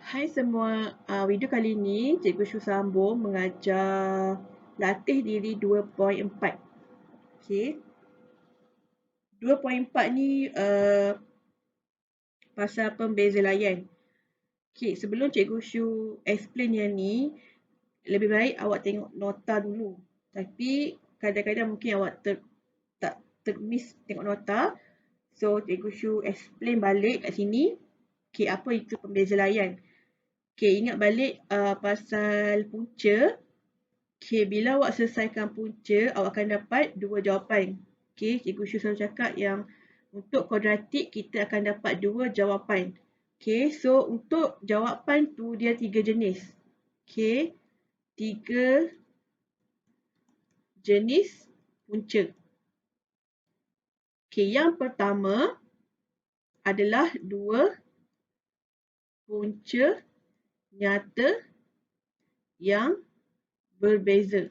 Hai semua, video kali ini Cikgu Shu sambung mengajar latih diri 2.4. Okey. 2.4 ni pasal pembeza layan. Okey, sebelum Cikgu Shu explain yang ni, lebih baik awak tengok nota dulu. Tapi kadang-kadang mungkin awak tak termiss tengok nota. So Cikgu Shu explain balik kat sini. Okey, apa itu pembeza layan? Okey, ingat balik pasal punca. Okey, bila awak selesaikan punca, awak akan dapat dua jawapan. Okey, Cikgu Shu selalu cakap yang untuk kuadratik kita akan dapat dua jawapan. Okey, so untuk jawapan tu dia tiga jenis. Okey, tiga jenis punca. Okey, yang pertama adalah dua punca nyata yang berbeza.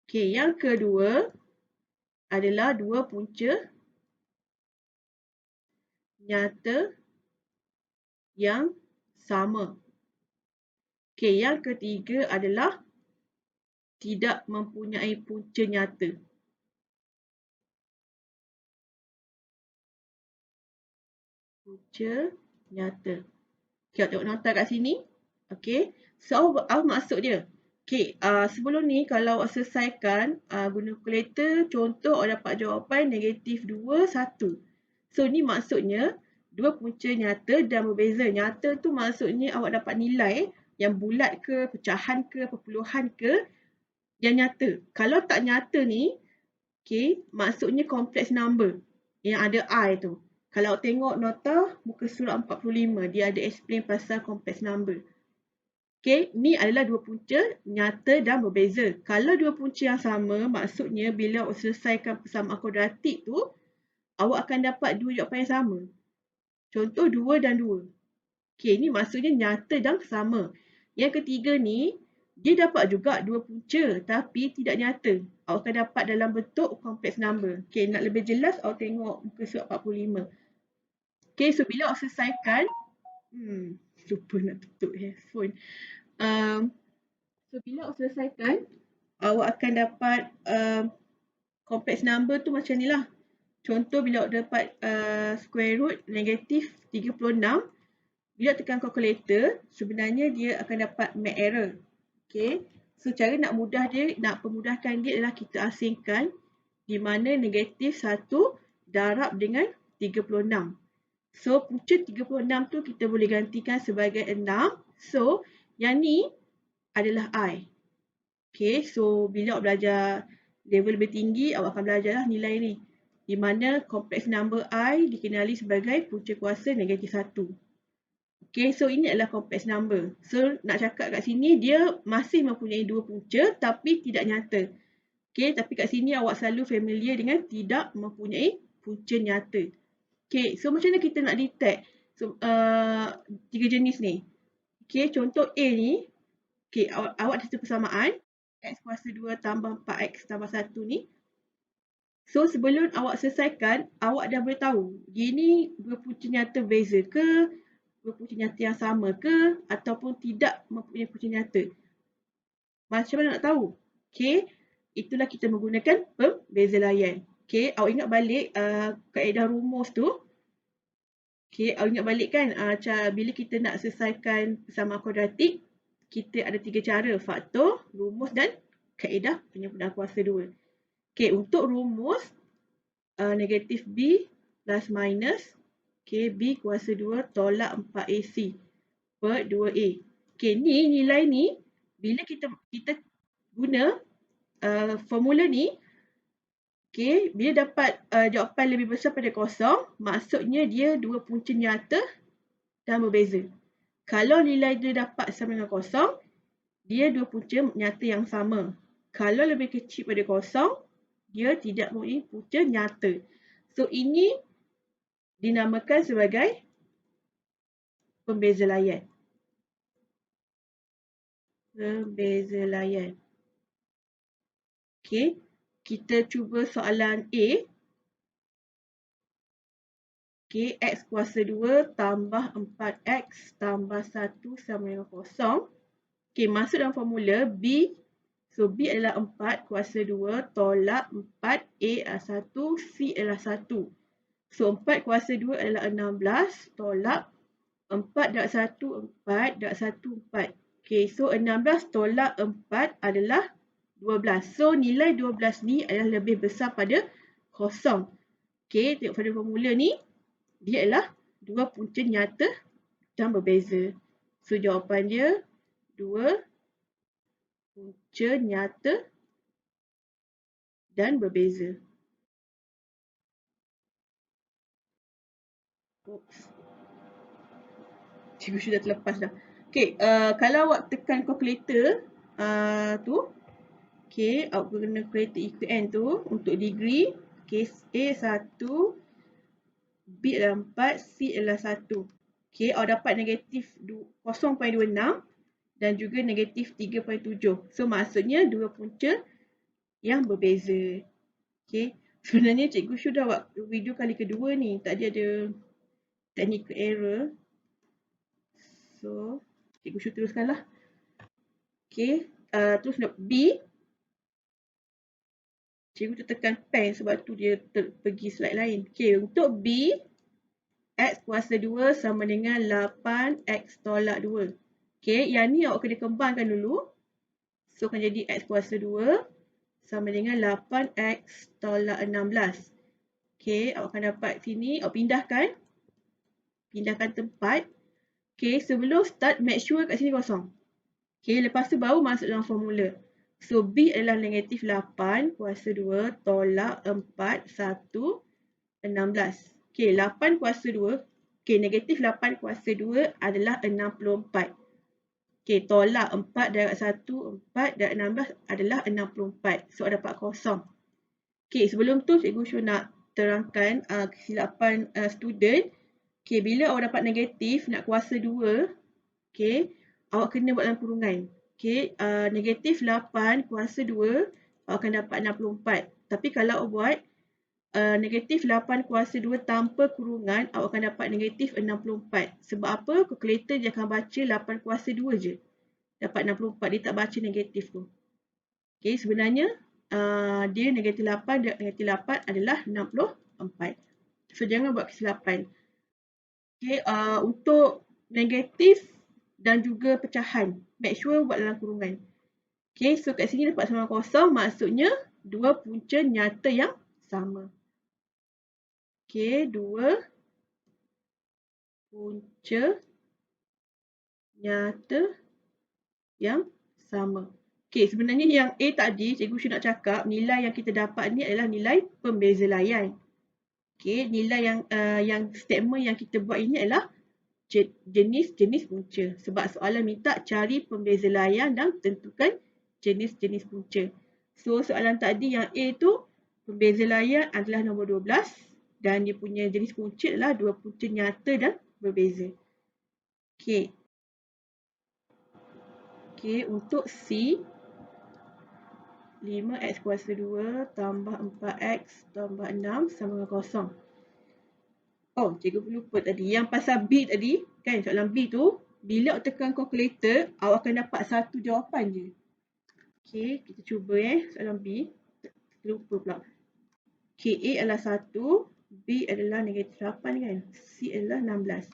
Okey, yang kedua adalah dua punca nyata yang sama. Okey, yang ketiga adalah tidak mempunyai punca nyata. Punca nyata. Okey, tengok nota kat sini. Okey, so apa maksud dia? Okey, sebelum ni kalau awak selesaikan guna kalkulator, contoh awak dapat jawapan negatif 2, 1. So ni maksudnya dua punca nyata dan berbeza. Nyata tu maksudnya awak dapat nilai yang bulat ke, pecahan ke, perpuluhan ke, yang nyata. Kalau tak nyata ni, okey, maksudnya complex number yang ada I tu. Kalau tengok nota muka surat 45, dia ada explain pasal complex number. Okey, ni adalah dua punca nyata dan berbeza. Kalau dua punca yang sama, maksudnya bila awak selesaikan persamaan kuadratik tu, awak akan dapat dua jawapan yang sama. Contoh 2 dan 2. Okey, ni maksudnya nyata dan sama. Yang ketiga ni, dia dapat juga dua punca tapi tidak nyata. Awak akan dapat dalam bentuk complex number. Okey, nak lebih jelas awak tengok muka surat 45. Okey, so bila awak selesaikan, lupa nak tutup handphone. So bila awak selesaikan, awak akan dapat complex number tu macam ni lah. Contoh bila awak dapat square root negatif 36, bila tekan calculator, sebenarnya dia akan dapat make error. Okay. So cara nak pemudahkan dia adalah kita asingkan di mana negatif 1 darab dengan 36. So punca 36 tu kita boleh gantikan sebagai 6. So yang ni adalah I. Okay, so bila awak belajar level lebih tinggi, awak akan belajarlah nilai ni. Di mana complex number I dikenali sebagai punca kuasa negatif 1. Okay, so ini adalah complex number. So nak cakap kat sini dia masih mempunyai dua punca tapi tidak nyata. Okay, tapi kat sini awak selalu familiar dengan tidak mempunyai punca nyata. Okay, so macam mana kita nak detect tiga jenis ni? Okay, contoh A ni. Okay, awak ada persamaan X kuasa 2 tambah 4X tambah 1 ni. So sebelum awak selesaikan, awak dah boleh tahu dia ni dua punca nyata berbeza ke, dua punca nyata yang sama ke, ataupun tidak mempunyai punca nyata. Macam mana nak tahu? Okay, itulah kita menggunakan pembeza layan. Okay, awak ingat balik kaedah rumus tu. Okay, awak ingat balik kan bila kita nak selesaikan persamaan kuadratik, kita ada tiga cara, faktor, rumus dan kaedah penyempurnaan kuasa 2. Okay, untuk rumus, negatif B plus minus, okay, B kuasa 2 tolak 4AC per 2A. Okay, ni nilai ni, bila kita guna formula ni, okay, bila dapat jawapan lebih besar pada kosong, maksudnya dia dua punca nyata dan berbeza. Kalau nilai dia dapat sama dengan kosong, dia dua punca nyata yang sama. Kalau lebih kecil pada kosong, dia tidak mempunyai punca nyata. So ini dinamakan sebagai pembeza layan. Pembeza layan. Okey, kita cuba soalan A. Okay, X kuasa 2 tambah 4X tambah 1 sama dengan kosong. Okay, masuk dalam formula B. So, B adalah 4 kuasa 2 tolak 4, A adalah 1, C adalah 1. So, 4 kuasa 2 adalah 16 tolak 4 darab 1, 4 darab 1, 4. Okay, so 16 tolak 4 adalah 12. So, nilai 12 ni adalah lebih besar pada kosong. Okay, tengok pada formula ni. Dia adalah dua punca nyata dan berbeza. So, jawapan dia dua punca nyata dan berbeza. Oops. Cikgu sudah terlepas dah. Okay, kalau awak tekan calculator tu, okay, awak guna calculator EQN tu untuk degree. Okay, A 1, B adalah 4, C adalah 1. Okay, awak dapat negatif 0.26 dan juga negatif 3.7. So, maksudnya dua punca yang berbeza. Okay, sebenarnya cikgu sudah buat video kali kedua ni. Tadi ada technical error. So, cikgu should teruskanlah. Okay, terus untuk B. Cikgu tekan pen sebab tu dia pergi slide lain. Okay, untuk B, X kuasa 2 sama dengan 8X tolak 2. Okay, yang ni awak kena kembangkan dulu. So, akan jadi X kuasa 2 sama dengan 8X tolak 16. Okay, awak akan dapat sini, awak pindahkan. Pindahkan tempat. Okay, sebelum start, make sure kat sini kosong. Okay, lepas tu baru masuk dalam formula. So, B adalah negatif 8 kuasa 2 tolak 4, 1, 16. Okay, 8 kuasa 2. Okay, negatif 8 kuasa 2 adalah 64. Okay, tolak 4 darab 1, 4 darab 16 adalah 64. So, dapat kosong. Okay, sebelum tu cikgu Syul nak terangkan kesilapan student. Okay, bila awak dapat negatif nak kuasa 2, okay, awak kena buat dalam kurungan. Okay, negatif 8 kuasa 2, awak akan dapat 64. Tapi kalau awak buat negatif 8 kuasa 2 tanpa kurungan, awak akan dapat negatif 64. Sebab apa? Kalkulator dia akan baca 8 kuasa 2 je. Dapat 64. Dia tak baca negatif tu. Okay, sebenarnya dia negatif 8 dan negatif 8 adalah 64. So, jangan buat kesilapan. Okay, untuk negatif dan juga pecahan, make sure buat dalam kurungan. Okay, so kat sini dapat sama kosong, maksudnya dua punca nyata yang sama. Okay, dua punca nyata yang sama. Okay, sebenarnya yang A tadi, cikgu Syul nak cakap, nilai yang kita dapat ni adalah nilai pembeza layan. Okay, nilai yang statement yang kita buat ini adalah jenis-jenis punca. Sebab soalan minta cari pembeza layan dan tentukan jenis-jenis punca. So, soalan tadi yang A tu, pembeza layan adalah nombor 12 dan dia punya jenis punca adalah dua punca nyata dan berbeza. Okay. Okay, untuk C, 5X kuasa 2 tambah 4X tambah 6 sama dengan kosong. Oh, cikgu lupa tadi. Yang pasal B tadi, kan soalan B tu, bila awak tekan calculator, awak akan dapat satu jawapan je. Okay, kita cuba soalan B. Lupa pula. Okay, A adalah 1, B adalah negatif 8 kan, C adalah 16.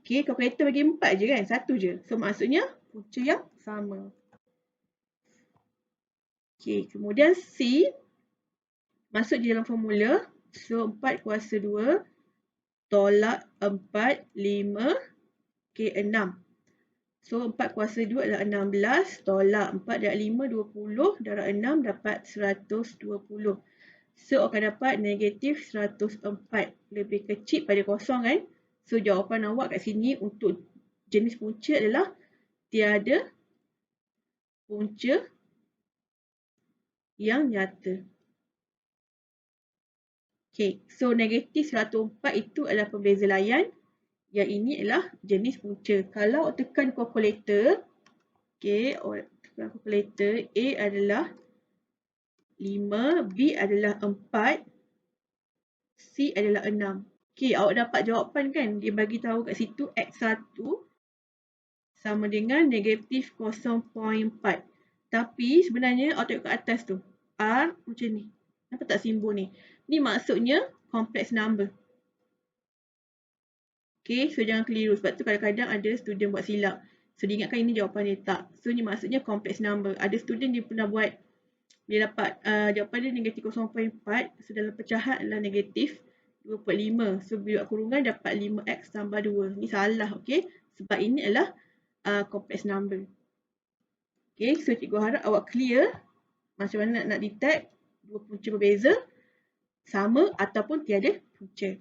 Okay, calculator bagi 4 je kan, satu je. So, maksudnya punca yang sama. Okay, kemudian C masuk di dalam formula. So, 4 kuasa 2 tolak 4, 5, okay, 6. So, 4 kuasa 2 adalah 16 tolak 4 darab 5, 20 darab 6 dapat 120. So, akan dapat negatif 104. Lebih kecil pada kosong kan. So, jawapan awak kat sini untuk jenis punca adalah tiada punca yang nyata. Okay, so negatif 104 itu adalah pembeza layan. Yang ini adalah jenis punca. Kalau tekan calculator, okay, tekan calculator, A adalah 5, B adalah 4, C adalah 6. Okay, awak dapat jawapan kan? Dia bagi tahu kat situ X1 sama dengan negatif 0.4. Tapi sebenarnya awak tengok kat atas tu. R macam ni. Nampak tak simbol ni? Ni maksudnya complex number. Okay, so jangan keliru. Sebab tu kadang-kadang ada student buat silap. So diingatkan ini jawapan dia tak. So ni maksudnya complex number. Ada student dia pernah buat, dia dapat jawapan dia negatif 0.4. So dalam pecahan adalah negatif 2.5. So bila buat kurungan dapat 5x tambah 2. Ni salah, okay. Sebab ini adalah complex number. Okay, so cikgu harap awak clear macam mana nak detect dua punca berbeza, sama ataupun tiada punca.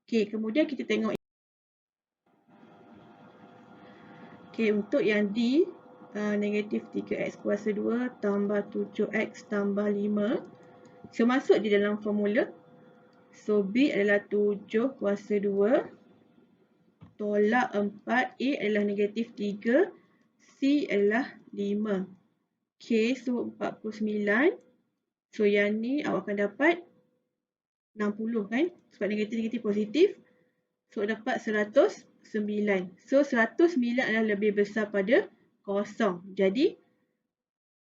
Okay, kemudian kita tengok. Okay, untuk yang D, negatif 3x kuasa 2 tambah 7x tambah 5. So, masuk di dalam formula. So, B adalah 7 kuasa 2 tolak 4, A adalah negatif 3, C adalah 5. Okay, so 49. So, yang ni awak akan dapat 60 kan? Sebab negatif-negatif positif. So, dapat 109. So, 109 adalah lebih besar pada 0. Jadi,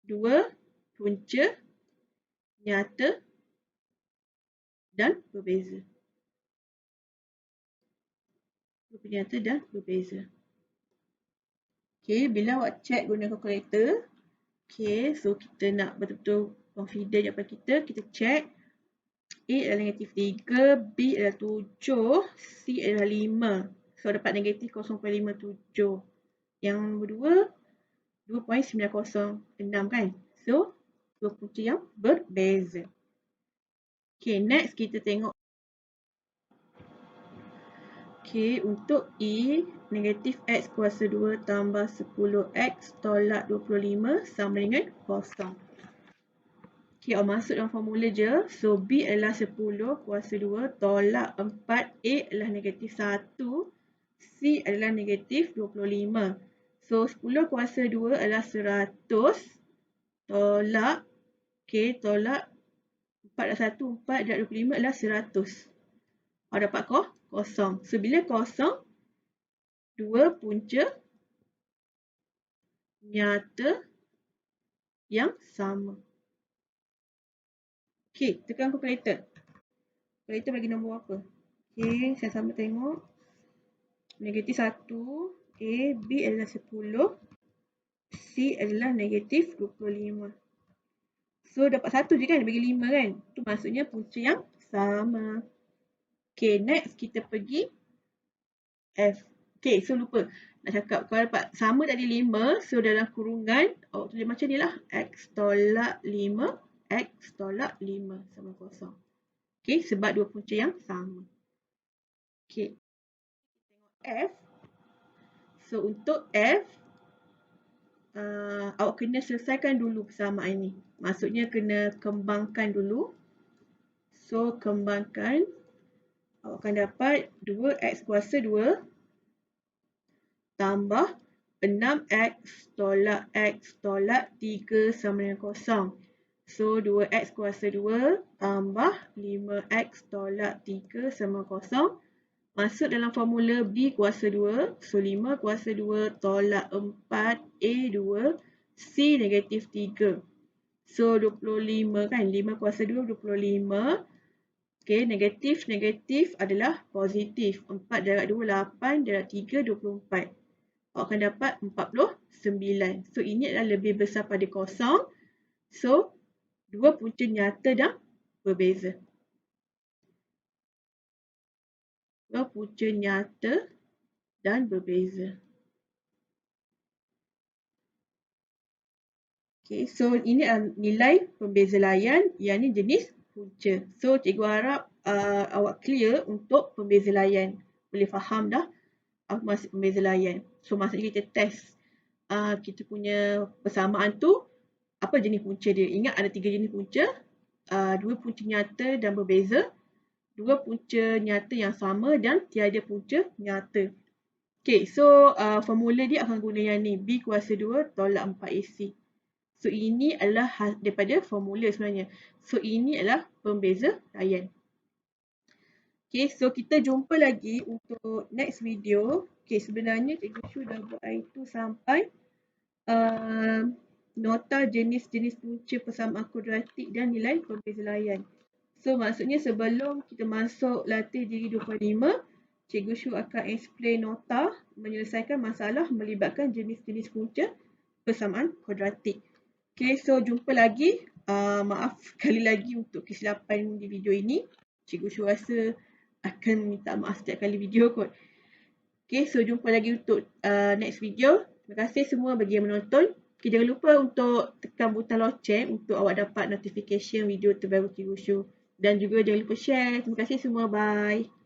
dua punca nyata dan berbeza. Dua punca nyata dan berbeza. Okay, bila awak check guna kalkulator, okay, so kita nak betul-betul confident jawapan kita check. A adalah negatif 3, B adalah 7, C adalah 5. So, dapat negatif 0.57. Yang berdua, 2.906 kan? So, dua punca yang berbeza. Okay, next kita tengok. Okay, untuk E, negatif X kuasa 2 tambah 10X tolak 25 sama dengan 0. Okay, awak masuk dalam formula je. So, B adalah 10 kuasa 2 tolak 4. A adalah negatif 1. C adalah negatif 25. So, 10 kuasa 2 adalah 100 tolak, okay, tolak 4 dan 1, 4 dan 25 adalah 100. Awak dapat kosong. So, bila kosong, dua punca nyata yang sama. Okay, tekan kalkulator. Kalkulator bagi nombor apa? Okay, saya sama tengok. Negatif 1, A, B adalah 10, C adalah negatif 25. So, dapat 1 je kan? Dia bagi 5 kan? Itu maksudnya punca yang sama. Okay, next kita pergi F. Okay, so lupa nak cakap. Kalau dapat sama tadi 5, so dalam kurungan, awak tulis macam ni lah. X tolak 5, X tolak 5 sama 0. Okay, sebab dua punca yang sama. Okay, tengok F. So, untuk F, awak kena selesaikan dulu persamaan ni. Maksudnya kena kembangkan dulu. So, kembangkan. Awak akan dapat 2x kuasa 2 tambah 6x tolak x tolak 3 sama dengan 0. So, 2x kuasa 2 tambah 5x tolak 3 sama 0. Masuk dalam formula B kuasa 2. So, 5 kuasa 2 tolak 4, A 2, C negatif 3. So, 25 kan? 5 kuasa 2, 25. Okay, negatif adalah positif. 4 darab 2, 8. Darab 3, 24. Awak akan dapat 49. So, ini adalah lebih besar pada 0. So, dua punca nyata dan berbeza. Dua punca nyata dan berbeza. Okay, so ini adalah nilai pembeza layan. Yang ni jenis punca. So, cikgu harap awak clear untuk pembeza layan. Boleh faham dah apa maksud pembeza layan. So, maksudnya kita test kita punya persamaan tu, apa jenis punca dia. Ingat ada 3 jenis punca. 2 punca nyata dan berbeza. 2 punca nyata yang sama dan tiada punca nyata. Okay, so formula dia akan guna yang ni. B kuasa 2 tolak 4AC. So, ini adalah daripada formula sebenarnya. So, ini adalah pembeza layan. Okay, so kita jumpa lagi untuk next video. Okay, sebenarnya Cikgu Shu dah buat hari tu sampai nota jenis-jenis punca persamaan kuadratik dan nilai pembezalaian. So maksudnya sebelum kita masuk latih diri 25, Cikgu Shu akan explain nota menyelesaikan masalah melibatkan jenis-jenis punca persamaan kuadratik. Okay, so jumpa lagi. Maaf sekali lagi untuk kesilapan di video ini. Cikgu Shu rasa akan minta maaf setiap kali video kot. Okay, so jumpa lagi untuk next video. Terima kasih semua bagi yang menonton. Okay, jangan lupa untuk tekan butang loceng untuk awak dapat notification video terbaru Cikgu Shu. Dan juga jangan lupa share. Terima kasih semua. Bye.